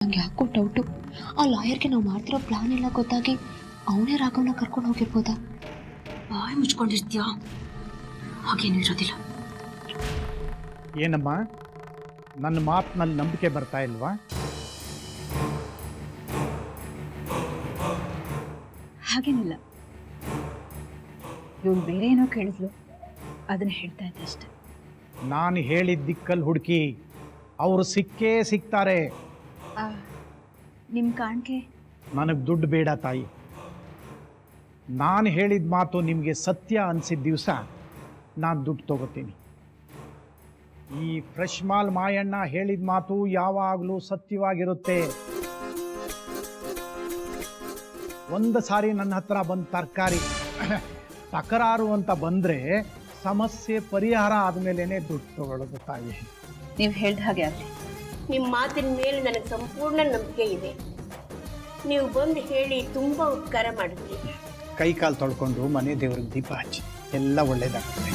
ನಂಗೆ ಯಾಕೋ ಡೌಟು, ಆ ಲಾಯರ್ಗೆ ನಾವು ಮಾಡ್ತಿರೋ ಪ್ಲಾನ್ ಎಲ್ಲ ಗೊತ್ತಾಗಿ ಅವನೇ ರಾಘವನ ಕರ್ಕೊಂಡು ಹೋಗಿರ್ಬೋದಾ? ಬಾಯಿ ಮುಚ್ಕೊಂಡಿರ್ತೀಯ, ಹಾಗೇನು ಇರೋದಿಲ್ಲ. ಏನಮ್ಮ, ನನ್ನ ಮಾತಿನಲ್ಲಿ ನಂಬಿಕೆ ಬರ್ತಾ ಇಲ್ವಾ? ಹಾಗೇನಿಲ್ಲ, ಇವಳು ಬೇರೆ ಏನೋ ಕೇಳಿದ್ಲು, ಅದನ್ನ ಹೇಳ್ತಾ ಇದ್ದೆ ಅಷ್ಟೆ. ನಾನು ಹೇಳಿದ ದಿಕ್ಕಲ್ಲಿ ಹುಡುಕಿ, ಅವರು ಸಿಕ್ಕೇ ಸಿಗ್ತಾರೆ. ನಿಮ್ಮ ಕಾಣಿಕೆ ನನಗೆ ದುಡ್ಡು ಬೇಡ ತಾಯಿ. ನಾನು ಹೇಳಿದ ಮಾತು ನಿಮಗೆ ಸತ್ಯ ಅನಿಸಿದ ದಿವಸ ನಾನು ದುಡ್ಡು ತಗೋತೀನಿ. ಈ ಫ್ರೆಶ್ ಮಾಲ್ ಮಾಯಣ್ಣ ಹೇಳಿದ ಮಾತು ಯಾವಾಗಲೂ ಸತ್ಯವಾಗಿರುತ್ತೆ. ಒಂದು ಸಾರಿ ನನ್ನ ಹತ್ರ ಬಂದು ತರಕಾರಿ ತಕರಾರು ಅಂತ ಬಂದರೆ ಸಮಸ್ಯೆ ಪರಿಹಾರ ಆದಮೇಲೆ ದುಡ್ಡು ತಗೊಳ್ಳೋದು ತಾಯಿ. ನೀವು ಹೇಳ್ದ ಹಾಗೆ ಆಗಲಿ. ನಿಮ್ಮ ಮಾತಿನ ಮೇಲೆ ನನಗೆ ಸಂಪೂರ್ಣ ನಂಬಿಕೆ ಇದೆ. ನೀವು ಬಂದು ಹೇಳಿ ತುಂಬ ಉಪಕಾರ ಮಾಡಿದ್ರಿ. ಕೈ ಕಾಲು ತೊಳ್ಕೊಂಡು ಮನೆ ದೇವ್ರಿಗೆ ದೀಪ ಹಚ್ಚಿ, ಎಲ್ಲ ಒಳ್ಳೇದಾಗುತ್ತೆ.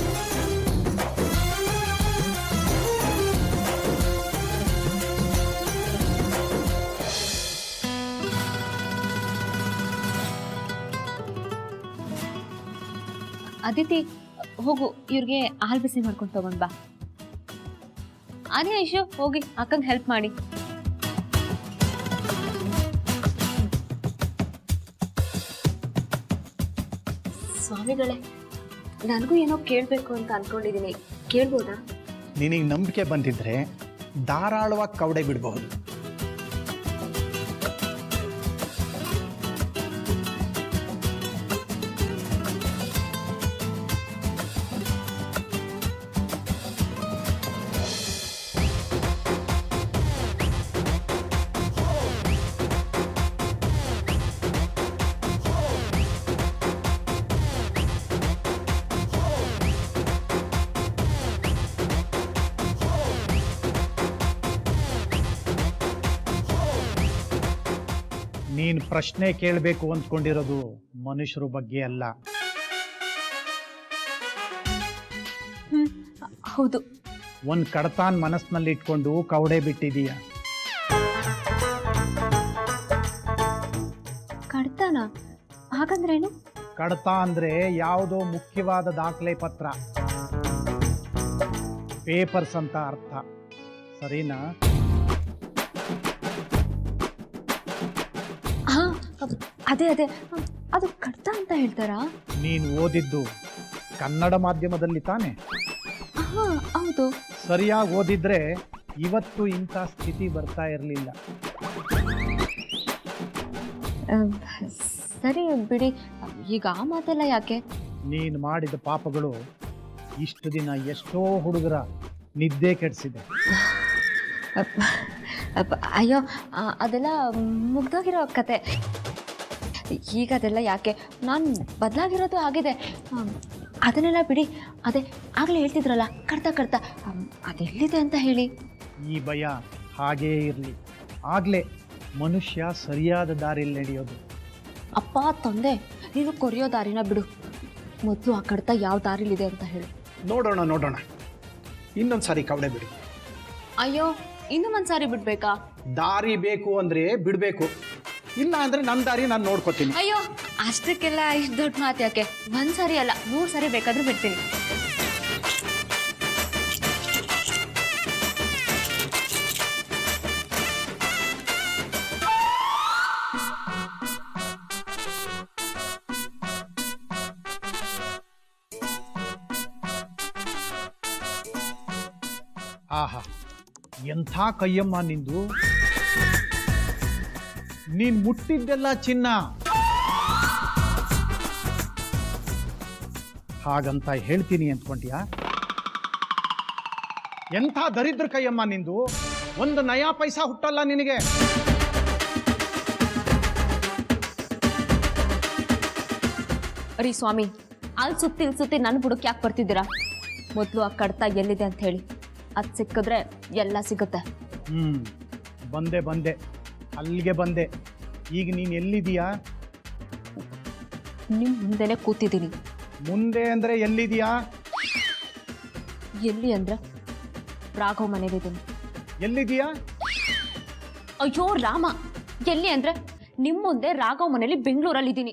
ಅದಿತಿ, ಹೋಗು, ಇವ್ರಿಗೆ ಹಾಲು ಬಿಸಿ ಮಾಡ್ಕೊಂಡು ತಗೊಂಡ್ ಬಾ. ಅದೇ ಐಶು, ಹೋಗಿ ಅಕ್ಕಂಗೆ ಹೆಲ್ಪ್ ಮಾಡಿ. ಸ್ವಾಮಿಗಳೇ, ನನಗೂ ಏನೋ ಕೇಳಬೇಕು ಅಂತ ಅನ್ಕೊಂಡಿದ್ದೀನಿ, ಕೇಳ್ಬೋದಾ? ನಿನಗೆ ನಂಬಿಕೆ ಬಂದಿದ್ರೆ ಧಾರಾಳವಾಗಿ ಕವಡೆ ಬಿಡಬಹುದು. ನೀನು ಪ್ರಶ್ನೆ ಕೇಳಬೇಕು ಅಂದ್ಕೊಂಡಿರೋದು ಮನುಷ್ಯರ ಬಗ್ಗೆ ಅಲ್ಲ. ಹೌದು. ಒಂದು ಕಡತಾನ್ ಮನಸ್ಸಿನಲ್ಲಿ ಇಟ್ಕೊಂಡು ಕವಡೆ ಬಿಟ್ಟಿದೀಯ. ಕಡ್ತಾನ? ಹಾಗಂದ್ರೇನು? ಕಡತ ಅಂದ್ರೆ ಯಾವುದೋ ಮುಖ್ಯವಾದ ದಾಖಲೆ ಪತ್ರ, ಪೇಪರ್ಸ್ ಅಂತ ಅರ್ಥ. ಸರಿನಾ? ಹಾ, ಅದೇ ಅದೇ, ಅದು ಕಡ್ತ ಅಂತ ಹೇಳ್ತಾರಾ? ನೀನು ಓದಿದ್ದು ಕನ್ನಡ ಮಾಧ್ಯಮದಲ್ಲಿ ತಾನೆ? ಹಾ, ಹೌದು. ಸರಿಯಾಗಿ ಓದಿದ್ರೆ ಇವತ್ತು ಇಂಥ ಸ್ಥಿತಿ ಬರ್ತಾ ಇರಲಿಲ್ಲ. ಸರಿ ಬಿಡಿ, ಈಗ ಆ ಮಾತೆಲ್ಲ ಯಾಕೆ? ನೀನು ಮಾಡಿದ ಪಾಪಗಳು ಇಷ್ಟು ದಿನ ಎಷ್ಟೋ ಹುಡುಗರ ನಿದ್ದೆ ಕೆಡಿಸಿದೆ. ಅಯ್ಯೋ, ಅದೆಲ್ಲ ಮುಗ್ದೋಗಿರೋ ಕತೆ. ಈಗ ಅದೆಲ್ಲ ಯಾಕೆ? ನಾನು ಬದಲಾಗಿರೋದು ಆಗಿದೆ, ಅದನ್ನೆಲ್ಲ ಬಿಡಿ. ಅದೇ ಆಗಲೇ ಹೇಳ್ತಿದ್ರಲ್ಲ, ಕಡ್ತಾ ಅದೆಲ್ಲಿದೆ ಅಂತ ಹೇಳಿ. ಈ ಭಯ ಹಾಗೇ ಇರಲಿ, ಆಗಲೇ ಮನುಷ್ಯ ಸರಿಯಾದ ದಾರಿಯಲ್ಲಿ ನಡೆಯೋದು. ಅಪ್ಪ ತಂದೆ, ನೀನು ಕೊರಿಯೋ ದಾರಿನ ಬಿಡು, ಮೊದಲು ಆ ಕಡ್ತ ಯಾವ ದಾರಿಲಿದೆ ಅಂತ ಹೇಳಿ. ನೋಡೋಣ, ಇನ್ನೊಂದು ಸಾರಿ ಕವಡೆ ಬಿಡು. ಅಯ್ಯೋ, ಇನ್ನೂ ಒಂದ್ಸಾರಿ ಬಿಡ್ಬೇಕಾ? ದಾರಿ ಬೇಕು ಅಂದ್ರೆ ಬಿಡಬೇಕು, ಇಲ್ಲ ಅಂದ್ರೆ ನನ್ನ ದಾರಿ ನಾನು ನೋಡ್ಕೋತೀನಿ. ಅಯ್ಯೋ, ಅಷ್ಟಕ್ಕೆಲ್ಲ ಇಷ್ಟು ದೊಡ್ಡ ಮಾತು ಯಾಕೆ? ಒಂದ್ಸರಿ ಅಲ್ಲ, 3 ಸಾರಿ ಬೇಕಾದ್ರೂ ಬಿಡ್ತೀನಿ. ಆಹಾ, ಎಂಥ ಕೈಯಮ್ಮ ನಿಂದು! ನೀನ್ ಮುಟ್ಟಿದ್ದೆಲ್ಲ ಚಿನ್ನ. ಹಾಗಂತ ಹೇಳ್ತೀನಿ ಅಂದ್ಕೊಂಡ್ಯಾ? ಎಂಥ ದರಿದ್ರ ಕೈಯಮ್ಮ ನಿಂದು! ಒಂದು ನಯಾ ಪೈಸಾ ಹುಟ್ಟಲ್ಲ ನಿನಗೆ. ರೀ ಸ್ವಾಮಿ, ಅಲ್ಲಿ ಸುತ್ತಿ ನನ್ನ ಬುಡಕ್ಕೆ ಯಾಕೆ ಬರ್ತಿದ್ದೀರಾ? ಮೊದಲು ಆ ಕಡ್ತ ಎಲ್ಲಿದೆ ಅಂತ ಹೇಳಿ, ಅದು ಸಿಕ್ಕಿದ್ರೆ ಎಲ್ಲ ಸಿಗುತ್ತೆ. ಬಂದೆ, ಅಲ್ಲಿಗೆ ಬಂದೆ. ಈಗ ನೀನು ಎಲ್ಲಿದೀಯಾ? ನಿಮ್ಮ ಮುಂದೆನೆ ಕೂತಿದ್ದೀನಿ. ಮುಂದೆ ಅಂದ್ರೆ ಎಲ್ಲಿದೀಯಾ? ಎಲ್ಲಿ ಅಂದ್ರೆ ರಾಘವ್ ಮನೇಲಿದ್ದೀನಿ. ಎಲ್ಲಿದೀಯಾ? ಅಯ್ಯೋ ರಾಮ, ಎಲ್ಲಿ ಅಂದ್ರೆ ನಿಮ್ಮ ಮುಂದೆ ರಾಘವ್ ಮನೇಲಿ ಬೆಂಗಳೂರಲ್ಲಿ ಇದ್ದೀನಿ.